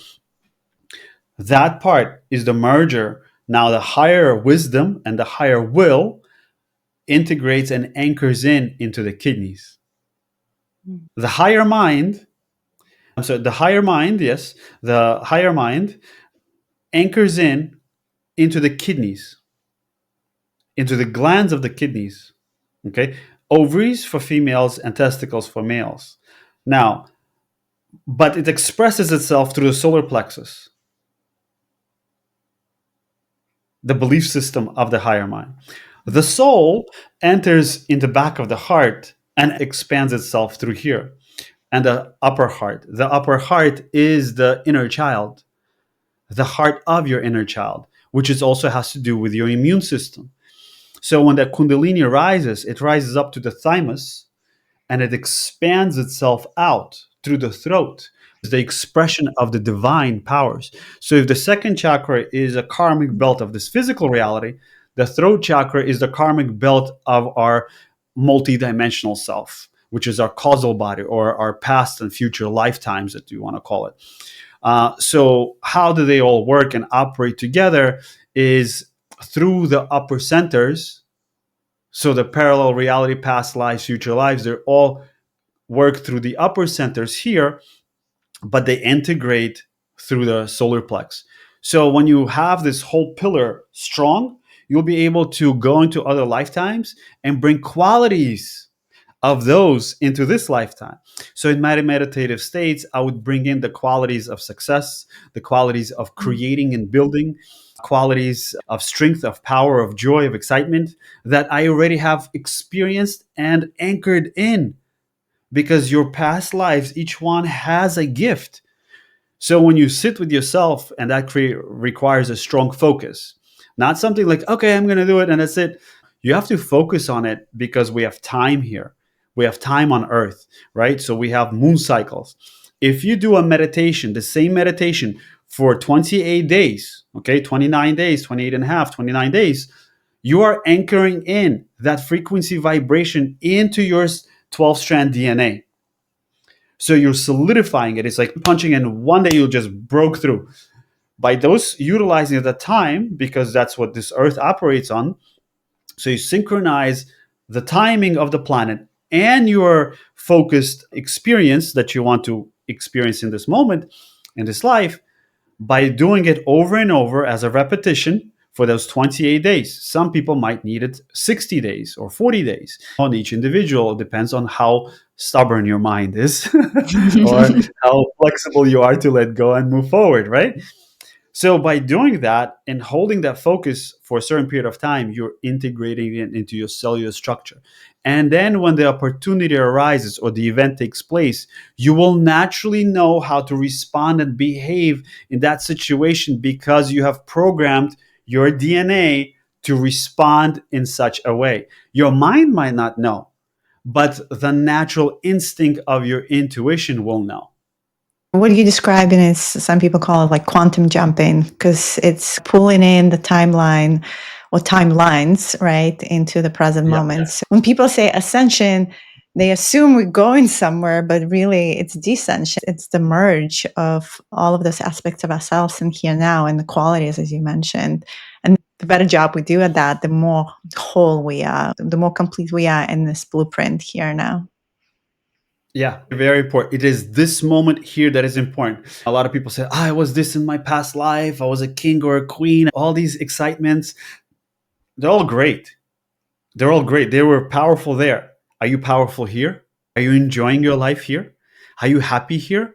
[SPEAKER 1] That part is the merger. Now the higher wisdom and the higher will integrates and anchors into the kidneys. The higher mind, so the higher mind, yes, the higher mind anchors into the kidneys, into the glands of the kidneys. Okay, ovaries for females and testicles for males. Now, but it expresses itself through the solar plexus, the belief system of the higher mind. The soul enters in the back of the heart and expands itself through here. And the upper heart. The upper heart is the inner child, the heart of your inner child, which is also has to do with your immune system. So when the Kundalini rises, it rises up to the thymus, and it expands itself out through the throat. It's the expression of the divine powers. So if the second chakra is a karmic belt of this physical reality, the throat chakra is the karmic belt of our multidimensional self, which is our causal body or our past and future lifetimes, that you want to call it. So how do they all work and operate together is through the upper centers. So the parallel reality, past lives, future lives, they're all work through the upper centers here, but they integrate through the solar plex. So when you have this whole pillar strong, you'll be able to go into other lifetimes and bring qualities of those into this lifetime. So in my meditative states, I would bring in the qualities of success, the qualities of creating and building, qualities of strength, of power, of joy, of excitement that I already have experienced and anchored in, because your past lives, each one has a gift. So when you sit with yourself, and that requires a strong focus, not something like, okay, I'm going to do it and that's it. You have to focus on it because we have time here. We have time on earth, right? So we have moon cycles. If you do a meditation, the same meditation for 28 days, okay, 29 days, 28 and a half, 29 days, you are anchoring in that frequency vibration into your 12 strand DNA. So you're solidifying it. It's like punching in, one day you just broke through. By those utilizing the time, because that's what this earth operates on. So you synchronize the timing of the planet and your focused experience that you want to experience in this moment, in this life, by doing it over and over as a repetition for those 28 days. Some people might need it 60 days or 40 days. On each individual, it depends on how stubborn your mind is or how flexible you are to let go and move forward, right? So by doing that and holding that focus for a certain period of time, you're integrating it into your cellular structure. And then when the opportunity arises or the event takes place, you will naturally know how to respond and behave in that situation because you have programmed your DNA to respond in such a way. Your mind might not know, but the natural instinct of your intuition will know.
[SPEAKER 2] What you describing is, some people call it like quantum jumping, because it's pulling in the timeline or timelines, right, into the present
[SPEAKER 1] Yeah.
[SPEAKER 2] moments. When people say ascension, they assume we're going somewhere, but really it's descension. It's the merge of all of those aspects of ourselves in here now and the qualities, as you mentioned. And the better job we do at that, the more whole we are, the more complete we are in this blueprint here now.
[SPEAKER 1] Yeah, very important. It is this moment here that is important. A lot of people say, I was this in my past life. I was a king or a queen. All these excitements, they're all great. They're all great. They were powerful there. Are you powerful here? Are you enjoying your life here? Are you happy here?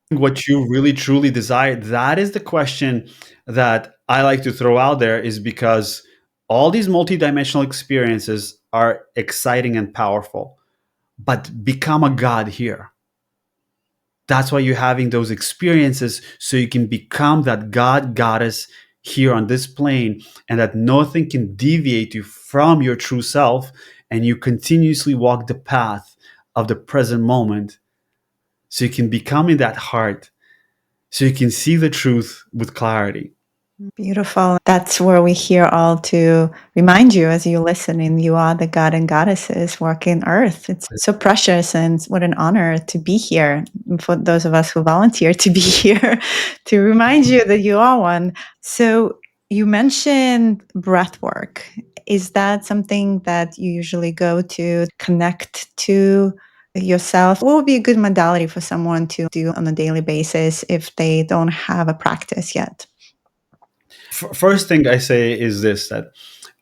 [SPEAKER 1] What you really truly desire? That is the question that I like to throw out there, is because all these multidimensional experiences are exciting and powerful, but become a god here. That's why you're having those experiences, so you can become that god, goddess here on this plane, and that nothing can deviate you from your true self, and you continuously walk the path of the present moment, so you can become in that heart, so you can see the truth with clarity.
[SPEAKER 2] Beautiful. That's where we're here all to remind you as you listen, and you are the god and goddesses working earth. It's so precious, and what an honor to be here. For those of us who volunteer to be here, to remind you that you are one. So you mentioned breath work. Is that something that you usually go to connect to yourself? What would be a good modality for someone to do on a daily basis if they don't have a practice yet?
[SPEAKER 1] First thing I say is this: that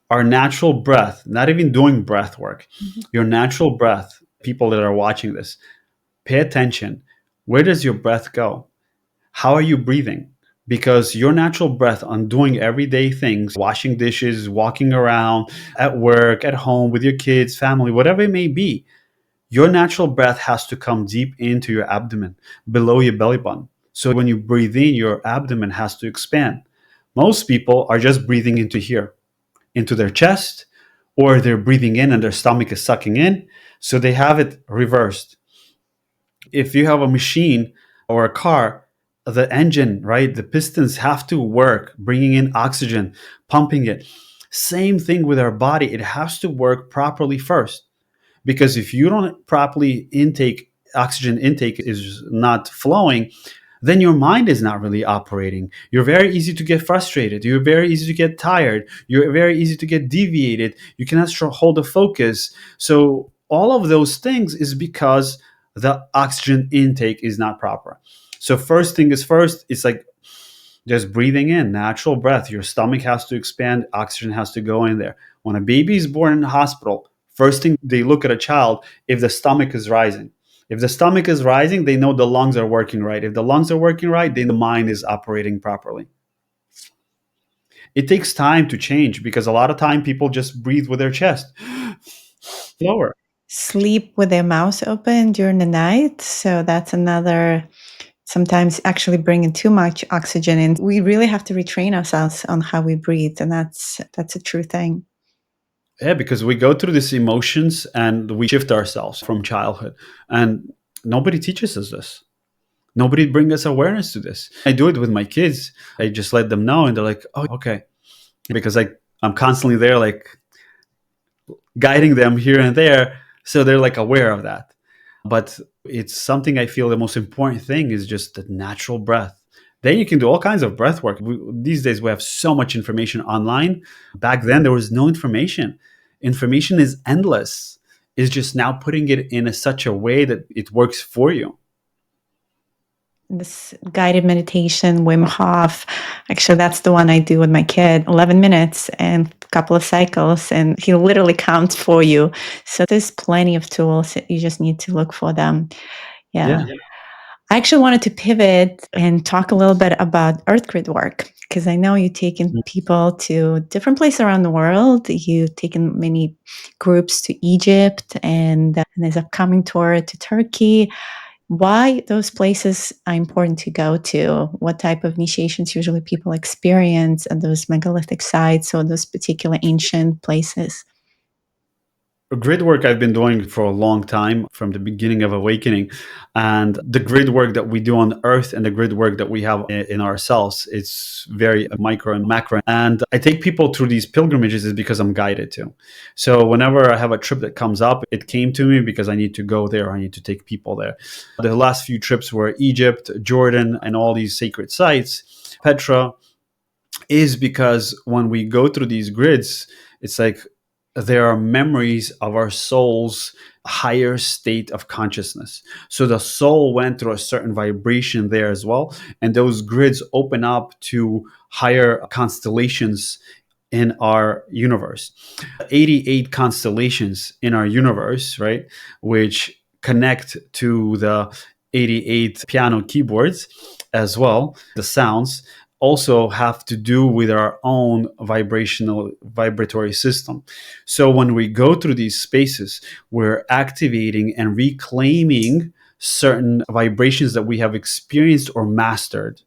[SPEAKER 1] our natural breath, not even doing breath work, your natural breath, people that are watching this, pay attention. Where does your breath go? How are you breathing? Because your natural breath on doing everyday things, washing dishes, walking around, at work, at home, with your kids, family, whatever it may be, your natural breath has to come deep into your abdomen, below your belly button. So when you breathe in, your abdomen has to expand. Most people are just breathing into here, into their chest, or they're breathing in and their stomach is sucking in. So they have it reversed. If you have a machine or a car, the engine, right, the pistons have to work, bringing in oxygen, pumping it. Same thing with our body. It has to work properly first. Because if you don't properly intake, oxygen intake is not flowing, then your mind is not really operating. You're very easy to get frustrated. You're very easy to get tired. You're very easy to get deviated. You cannot hold a focus. So all of those things is because the oxygen intake is not proper. So first thing is first, it's like just breathing in, natural breath. Your stomach has to expand, oxygen has to go in there. When a baby is born in the hospital, first thing they look at a child if the stomach is rising. If the stomach is rising, they know the lungs are working right. If the lungs are working right, then the mind is operating properly. It takes time to change because a lot of time people just breathe with their chest lower.
[SPEAKER 2] Sleep with their mouths open during the night. So that's another, sometimes actually bringing too much oxygen in. We really have to retrain ourselves on how we breathe. And that's a true thing.
[SPEAKER 1] Yeah, because we go through these emotions and we shift ourselves from childhood, and nobody teaches us this. Nobody brings us awareness to this. I do it with my kids. I just let them know, and they're like, "Oh, okay," because I'm constantly there, like guiding them here and there, so they're like aware of that. But it's something I feel the most important thing is just the natural breath. Then you can do all kinds of breath work. These days we have so much information online. Back then there was no information. Information is endless. It's just now putting it in such a way that it works for you.
[SPEAKER 2] This guided meditation, Wim Hof, actually, that's the one I do with my kid, 11 minutes and a couple of cycles, and he literally counts for you. So there's plenty of tools. You just need to look for them. Yeah.
[SPEAKER 1] Yeah.
[SPEAKER 2] I actually wanted to pivot and talk a little bit about earth grid work because I know you've taken people to different places around the world. You've taken many groups to Egypt, and there's a upcoming tour to Turkey. Why those places are important to go to? What type of initiations usually people experience at those megalithic sites or those particular ancient places?
[SPEAKER 1] Grid work I've been doing for a long time from the beginning of awakening, and the grid work that we do on earth and the grid work that we have in ourselves, it's very micro and macro. And I take people through these pilgrimages is because I'm guided to. So whenever I have a trip that comes up, it came to me because I need to go there, I need to take people there. The last few trips were Egypt, Jordan, and all these sacred sites. Petra is because when we go through these grids, it's like there are memories of our soul's higher state of consciousness. So the soul went through a certain vibration there as well. And those grids open up to higher constellations in our universe. 88 constellations in our universe, right? Which connect to the 88 piano keyboards as well, the sounds also have to do with our own vibratory system. So when we go through these spaces, we're activating and reclaiming certain vibrations that we have experienced or mastered.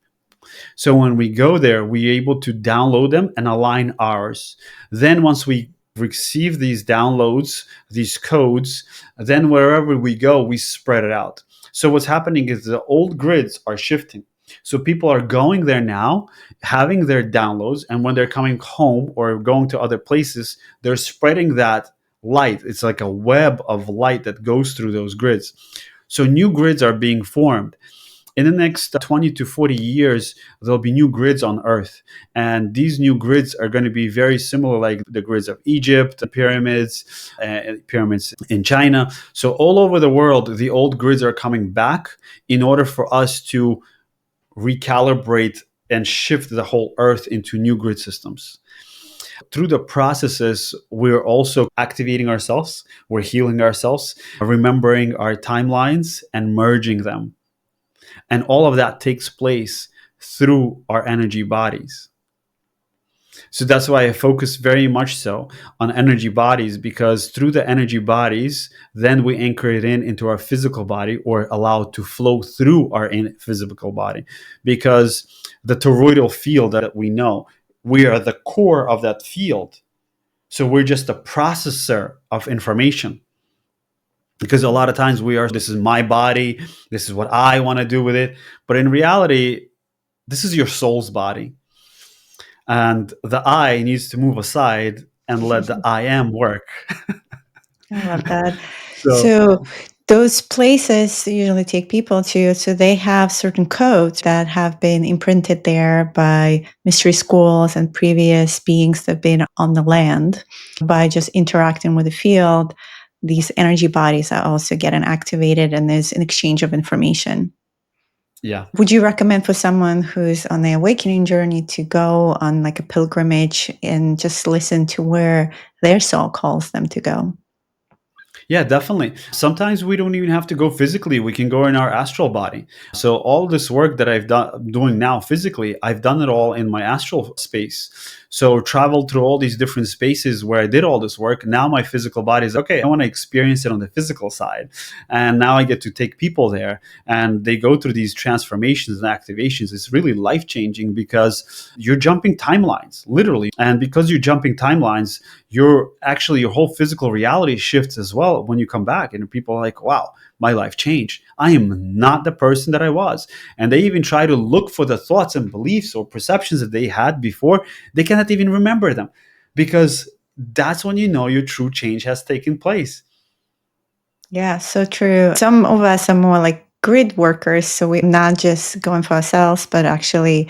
[SPEAKER 1] So when we go there, we're able to download them and align ours. Then once we receive these downloads, these codes, then wherever we go, we spread it out. So what's happening is the old grids are shifting. So people are going there now, having their downloads, and when they're coming home or going to other places, they're spreading that light. It's like a web of light that goes through those grids. So new grids are being formed. In the next 20 to 40 years, there'll be new grids on Earth. And these new grids are going to be very similar, like the grids of Egypt, the pyramids in China. So all over the world, the old grids are coming back in order for us to recalibrate and shift the whole Earth into new grid systems. Through the processes, we're also activating ourselves, we're healing ourselves, remembering our timelines and merging them. And all of that takes place through our energy bodies. So that's why I focus very much so on energy bodies, because through the energy bodies, then we anchor it into our physical body or allow it to flow through our physical body. Because the toroidal field that we know, we are the core of that field. So we're just a processor of information, because a lot of times we are, this is my body, this is what I want to do with it. But in reality, this is your soul's body. And the I needs to move aside and let the I am work.
[SPEAKER 2] I love that.
[SPEAKER 1] So,
[SPEAKER 2] So those places usually take people to, so they have certain codes that have been imprinted there by mystery schools and previous beings that have been on the land. By just interacting with the field, these energy bodies are also getting activated and there's an exchange of information.
[SPEAKER 1] yeah.
[SPEAKER 2] Would you recommend for someone who's on the awakening journey to go on like a pilgrimage and just listen to where their soul calls them to go?
[SPEAKER 1] Yeah, definitely. Sometimes we don't even have to go physically. We can go in our astral body. So all this work that I'm doing now physically, I've done it all in my astral space. So traveled through all these different spaces where I did all this work. Now my physical body is okay. I want to experience it on the physical side. And now I get to take people there and they go through these transformations and activations. It's really life changing because you're jumping timelines, literally. And because you're jumping timelines, your whole physical reality shifts as well when you come back, and people are like, wow, my life changed. I am not the person that I was. And they even try to look for the thoughts and beliefs or perceptions that they had before. They cannot even remember them, because that's when you know your true change has taken place.
[SPEAKER 2] Yeah, so true. Some of us are more like grid workers. So we're not just going for ourselves, but actually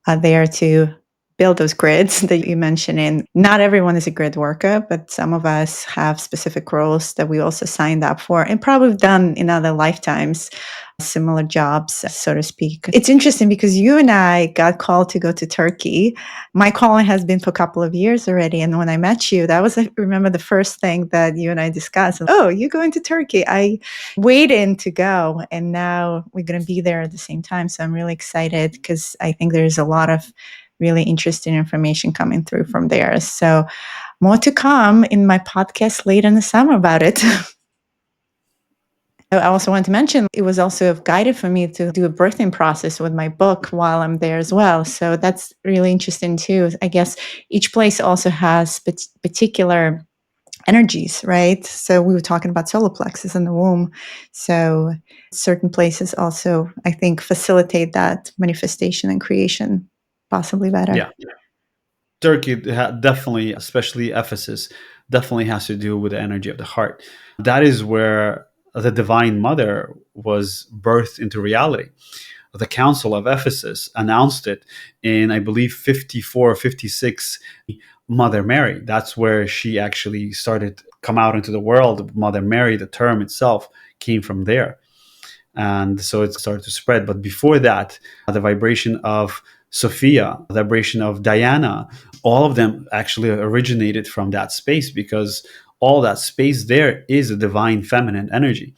[SPEAKER 2] are there to build those grids that you mentioned. And not everyone is a grid worker, but some of us have specific roles that we also signed up for and probably done in other lifetimes, similar jobs, so to speak. It's interesting because you and I got called to go to Turkey. My calling has been for a couple of years already. And when I met you, that was, I remember the first thing that you and I discussed. Oh, you're going to Turkey. I waited to go. And now we're going to be there at the same time. So I'm really excited because I think there's a lot of really interesting information coming through from there. So more to come in my podcast late in the summer about it. I also want to mention it was also guided for me to do a birthing process with my book while I'm there as well. So that's really interesting too. I guess each place also has particular energies, right? So we were talking about solar plexus in the womb. So certain places also, I think, facilitate that manifestation and creation possibly better.
[SPEAKER 1] Yeah. Turkey definitely, especially Ephesus, definitely has to do with the energy of the heart. That is where the Divine Mother was birthed into reality. The Council of Ephesus announced it in, I believe, 54 or 56. Mother Mary, that's where she actually started come out into the world. Mother Mary, the term itself came from there. And so it started to spread. But before that, the vibration of Sophia, the vibration of Diana, all of them actually originated from that space, because all that space there is a divine feminine energy.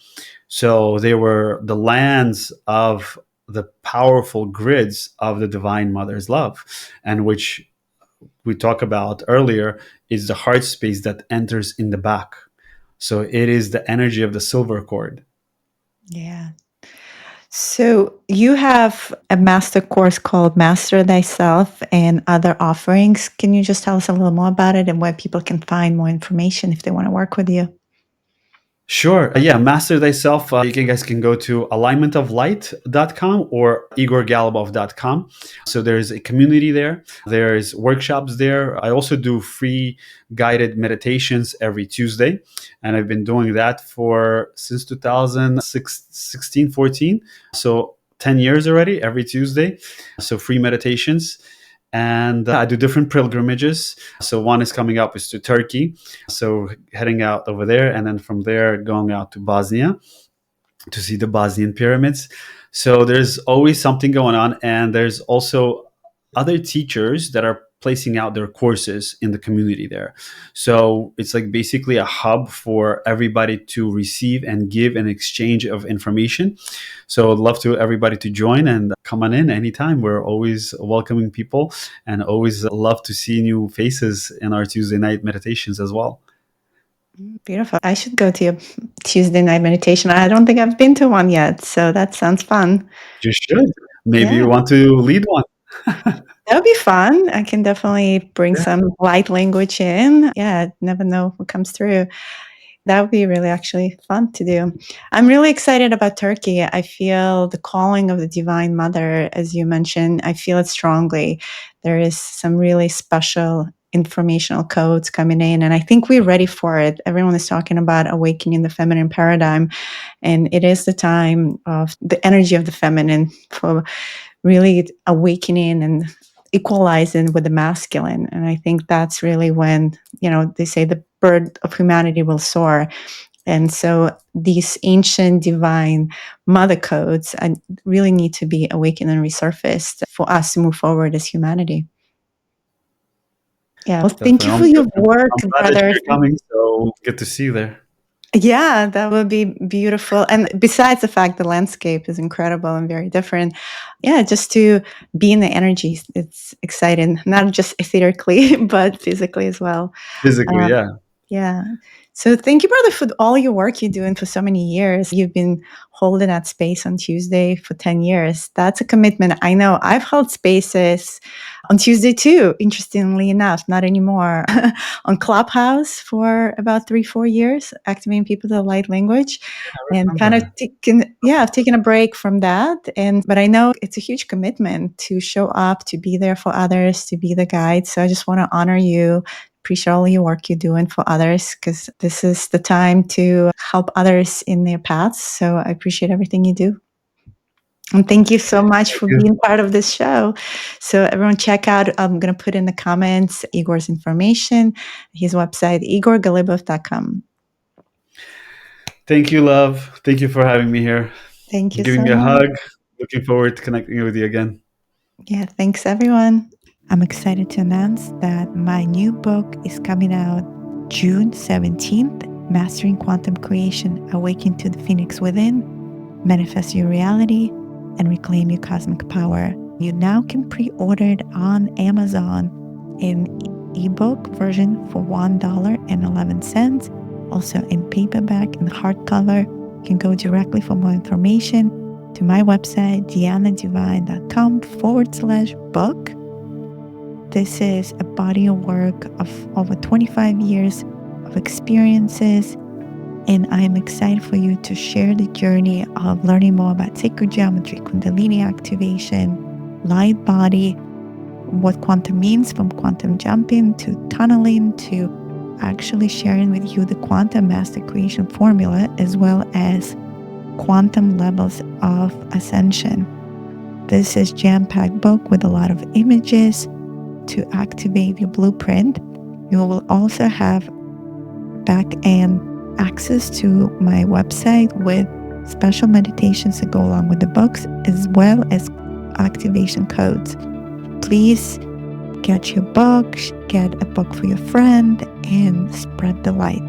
[SPEAKER 1] So they were the lands of the powerful grids of the Divine Mother's love, and which we talked about earlier is the heart space that enters in the back. So it is the energy of the silver cord.
[SPEAKER 2] Yeah. So you have a master course called Master Thyself and other offerings. Can you just tell us a little more about it and where people can find more information if they want to work with you?
[SPEAKER 1] Sure. Yeah, Master Thyself. You guys can go to alignmentoflight.com or igorgalibov.com. So there's a community there. There's workshops there. I also do free guided meditations every Tuesday. And I've been doing that for since 2016, 14. So 10 years already, every Tuesday. So free meditations. And I do different pilgrimages. So one is coming up is to Turkey. So heading out over there, and then from there going out to Bosnia to see the Bosnian pyramids. So there's always something going on, and there's also other teachers that are placing out their courses in the community there. So it's like basically a hub for everybody to receive and give an exchange of information. So I'd love to everybody to join and come on in anytime. We're always welcoming people, and always love to see new faces in our Tuesday night meditations as well.
[SPEAKER 2] Beautiful. I should go to your Tuesday night meditation. I don't think I've been to one yet. So that sounds fun.
[SPEAKER 1] You should. Maybe you
[SPEAKER 2] Yeah.
[SPEAKER 1] want to lead one.
[SPEAKER 2] That would be fun. I can definitely bring
[SPEAKER 1] Yeah,
[SPEAKER 2] some light language in. Yeah, never know what comes through. That would be really actually fun to do. I'm really excited about Turkey. I feel the calling of the Divine Mother, as you mentioned. I feel it strongly. There is some really special informational codes coming in, and I think we're ready for it. Everyone is talking about awakening the feminine paradigm, and it is the time of the energy of the feminine for really awakening and equalizing with the masculine. And I think that's really when, they say the bird of humanity will soar. And so these ancient divine mother codes really need to be awakened and resurfaced for us to move forward as humanity. Yeah. Well, thank
[SPEAKER 1] definitely.
[SPEAKER 2] you
[SPEAKER 1] I'm,
[SPEAKER 2] for your
[SPEAKER 1] I'm
[SPEAKER 2] work,
[SPEAKER 1] I'm glad that
[SPEAKER 2] brother.
[SPEAKER 1] you're coming, so get to see you there.
[SPEAKER 2] Yeah, that would be beautiful. And besides the fact the landscape is incredible and very different, yeah, just to be in the energy, it's exciting, not just etherically, but physically as well.
[SPEAKER 1] Physically,
[SPEAKER 2] Uh,
[SPEAKER 1] yeah.
[SPEAKER 2] yeah. So thank you, brother, for all your work you're doing for so many years. You've been holding that space on Tuesday for 10 years. That's a commitment. I know I've held spaces on Tuesday too, interestingly enough, not anymore, on Clubhouse for about 3-4 years, activating people to the light language,
[SPEAKER 1] I
[SPEAKER 2] and kind of
[SPEAKER 1] remember.
[SPEAKER 2] I've taken a break from that. But I know it's a huge commitment to show up, to be there for others, to be the guide. So I just want to honor you, appreciate all your work you're doing for others, because this is the time to help others in their paths. So I appreciate everything you do. And thank you so much
[SPEAKER 1] Thank
[SPEAKER 2] for
[SPEAKER 1] you.
[SPEAKER 2] being part of this show. So everyone check out, I'm going to put in the comments Igor's information, his website, igorgalibov.com.
[SPEAKER 1] Thank you, love. Thank you for having me here.
[SPEAKER 2] Thank
[SPEAKER 1] I'm
[SPEAKER 2] you
[SPEAKER 1] giving
[SPEAKER 2] so
[SPEAKER 1] you a
[SPEAKER 2] much.
[SPEAKER 1] hug. Looking forward to connecting with you again.
[SPEAKER 2] Yeah, thanks everyone. I'm excited to announce that my new book is coming out June 17th, Mastering Quantum Creation, Awaken to the Phoenix Within, Manifest Your Reality, and Reclaim Your Cosmic Power. You now can pre-order it on Amazon in ebook version for $1.11. Also in paperback and hardcover. You can go directly for more information to my website, dianadivine.com/book. This is a body of work of over 25 years of experiences, and I'm excited for you to share the journey of learning more about sacred geometry, Kundalini activation, light body, what quantum means, from quantum jumping to tunneling to actually sharing with you the quantum master creation formula, as well as quantum levels of ascension. This is jam-packed book with a lot of images to activate your blueprint. You will also have back-end access to my website with special meditations that go along with the books, as well as activation codes. Please get your book, get a book for your friend, and spread the light.